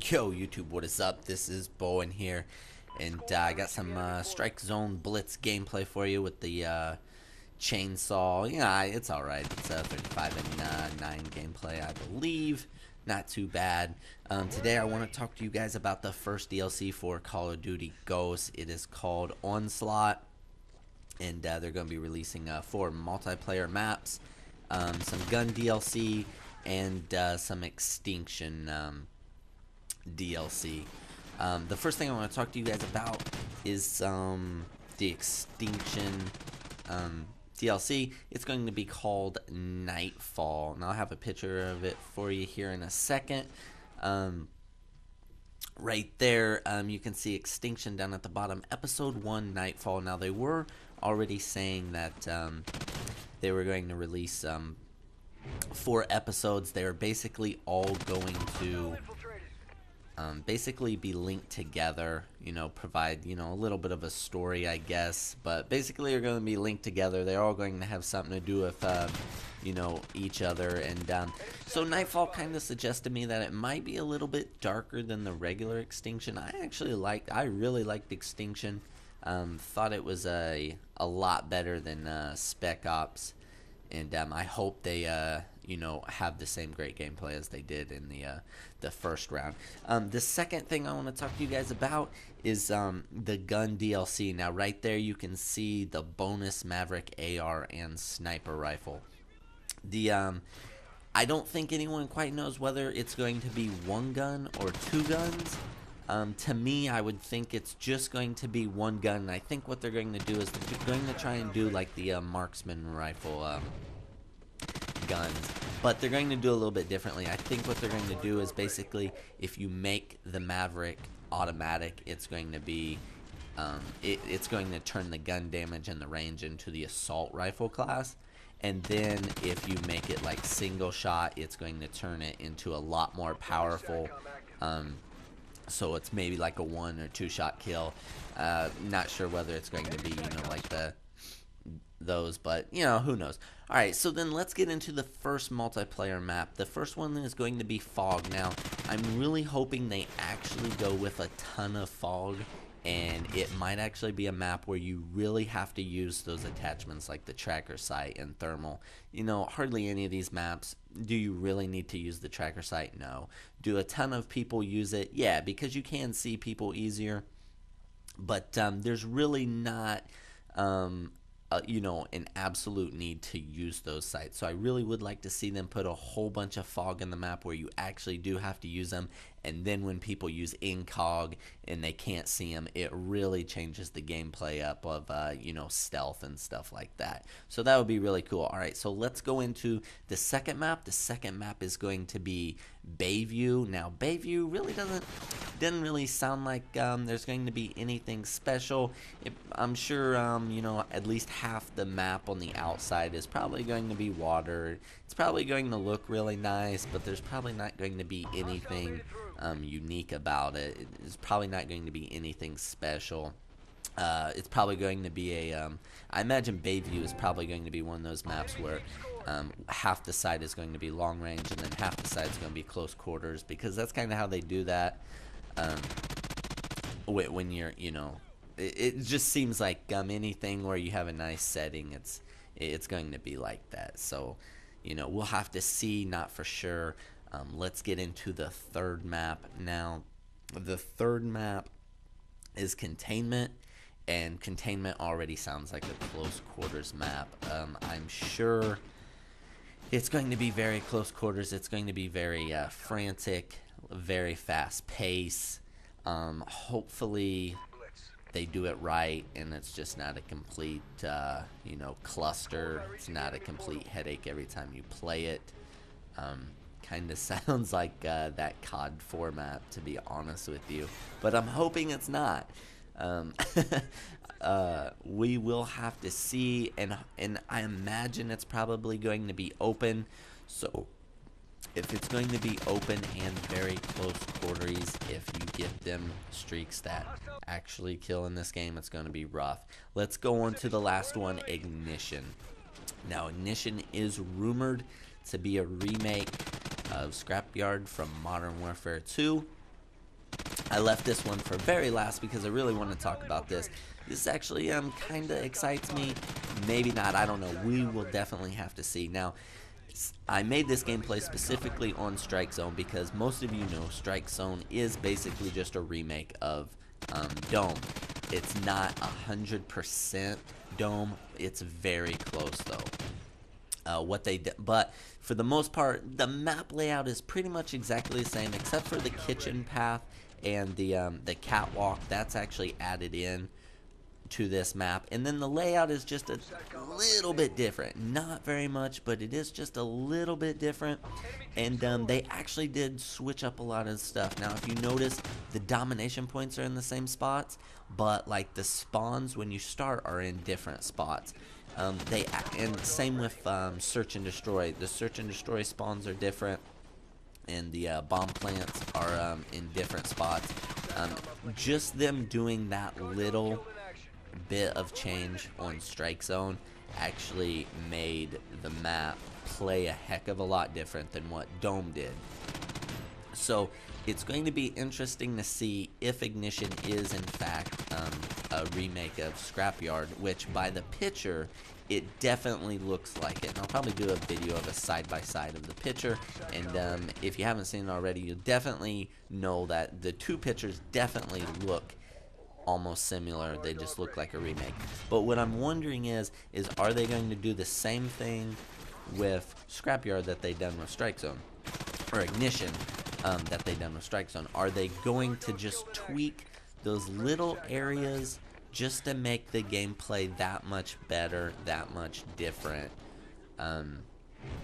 Yo, YouTube, what is up? This is Bowen here, and I got some Strike Zone Blitz gameplay for you with the chainsaw. Yeah, it's alright. It's a 35 and 9 gameplay, I believe. Not too bad. Today I want to talk to you guys about the first DLC for Call of Duty Ghosts. It is called Onslaught, and they're going to be releasing 4 multiplayer maps, some gun DLC, and some extinction DLC. The first thing I want to talk to you guys about is the extinction DLC. It's going to be called Nightfall. Now I'll have a picture of it for you here in a second. Right there, you can see extinction down at the bottom. Episode 1, Nightfall. Now they were already saying that they were going to release 4 episodes. They are basically all going to basically be linked together, provide, a little bit of a story, I guess, but basically they're going to be linked together. They're all going to have something to do with, each other, and so Nightfall kind of suggests to me that it might be a little bit darker than the regular Extinction. I really liked Extinction. Thought it was a lot better than Spec Ops, and I hope they have the same great gameplay as they did in the first round. The second thing I want to talk to you guys about is the gun DLC. Now right there you can see the bonus Maverick AR and sniper rifle. I don't think anyone quite knows whether it's going to be 1 gun or 2 guns. To me, I would think it's just going to be 1 gun, and I think what they're going to do is they're going to try and do like the marksman rifle guns, but they're going to do a little bit differently. I think what they're going to do is basically, if you make the Maverick automatic, it's going to be it's going to turn the gun damage and the range into the assault rifle class, and then if you make it like single shot, it's going to turn it into a lot more powerful, so it's maybe like a 1 or 2 shot kill. Not sure whether it's going to be like those, but who knows. Alright, so then let's get into the first multiplayer map. The first one is going to be fog. Now I'm really hoping they actually go with a ton of fog, and it might actually be a map where you really have to use those attachments like the tracker sight and thermal. Hardly any of these maps do you really need to use the tracker sight. No. Do a ton of people use it? Yeah, because you can see people easier, but there's really not an absolute need to use those sights. So I really would like to see them put a whole bunch of fog in the map where you actually do have to use them, and then when people use incog and they can't see them, it really changes the gameplay up of stealth and stuff like that. So that would be really cool. Alright, so let's go into the second map. The second map is going to be Bayview. Now Bayview really didn't really sound like there's going to be anything special. I'm sure at least half the map on the outside is probably going to be water. It's probably going to look really nice, but there's probably not going to be anything unique about it. It's probably not going to be anything special. It's probably going to be I imagine Bayview is probably going to be one of those maps where half the side is going to be long range and then half the side is going to be close quarters, because that's kind of how they do that. When you're, it just seems like anything where you have a nice setting, it's going to be like that. So, we'll have to see, not for sure. Let's get into the third map now. The third map is Containment, and Containment already sounds like a close quarters map. I'm sure it's going to be very close quarters. It's going to be very frantic, very fast pace. Hopefully they do it right and it's just not a complete cluster. It's not a complete headache every time you play it. Kind of sounds like that COD format, to be honest with you, but I'm hoping it's not. We will have to see, and I imagine it's probably going to be open. So if it's going to be open and very close quarters, if you get them streaks that actually kill in this game, it's going to be rough. Let's go on to the last one, Ignition. Now Ignition is rumored to be a remake of Scrapyard from Modern Warfare 2. I left this one for very last because I really want to talk about this. This actually kind of excites me. Maybe not, I don't know. We will definitely have to see. Now, I made this gameplay specifically on Strike Zone because most of you know Strike Zone is basically just a remake of Dome. It's not 100% Dome. It's very close though. What they did, but for the most part, the map layout is pretty much exactly the same, except for the kitchen path and the catwalk. That's actually added in to this map, and then the layout is just a little bit different. Not very much, but it is just a little bit different. And they actually did switch up a lot of stuff. Now, if you notice, the domination points are in the same spots, but like the spawns when you start are in different spots. And same with search and destroy. The search and destroy spawns are different, and the bomb plants are in different spots. Just them doing that little bit of change on Strike Zone actually made the map play a heck of a lot different than what Dome did. So it's going to be interesting to see if Ignition is in fact a remake of Scrapyard, which by the picture it definitely looks like it. And I'll probably do a video of a side-by-side of the picture, and if you haven't seen it already, you'll definitely know that the two pictures definitely look almost similar. They just look like a remake. But what I'm wondering is are they going to do the same thing with Scrapyard that they done with Strike Zone, or Ignition that they done with Strike Zone? Are they going to just tweak those little areas just to make the gameplay that much better, that much different?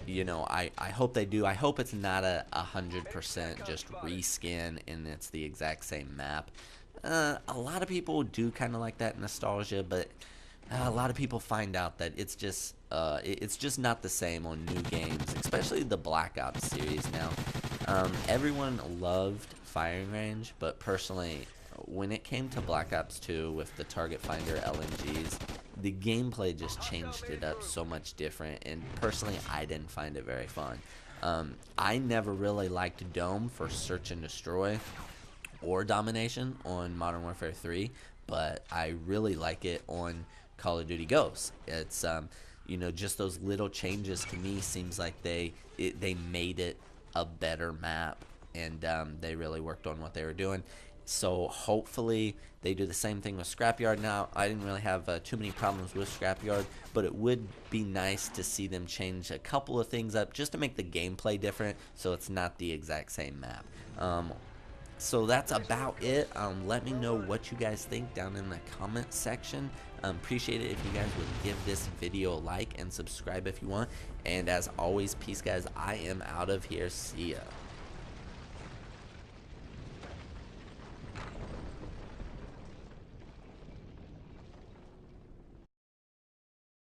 You know, I hope they do. I hope it's not a 100% just reskin and it's the exact same map. A lot of people do kind of like that nostalgia, but a lot of people find out that it's just not the same on new games, especially the Black Ops series. Now, everyone loved Firing Range, but personally, when it came to Black Ops 2 with the Target Finder LMGs, the gameplay just changed it up so much different, and personally, I didn't find it very fun. I never really liked Dome for Search and Destroy or Domination on Modern Warfare 3, but I really like it on Call of Duty Ghosts. It's you know, just those little changes to me seems like they made it a better map, and they really worked on what they were doing. So hopefully they do the same thing with Scrapyard. Now, I didn't really have too many problems with Scrapyard, but it would be nice to see them change a couple of things up just to make the gameplay different, so it's not the exact same map. So that's about it. Let me know what you guys think down in the comment section. Appreciate it if you guys would give this video a like and subscribe if you want. And as always, peace guys. I am out of here. See ya.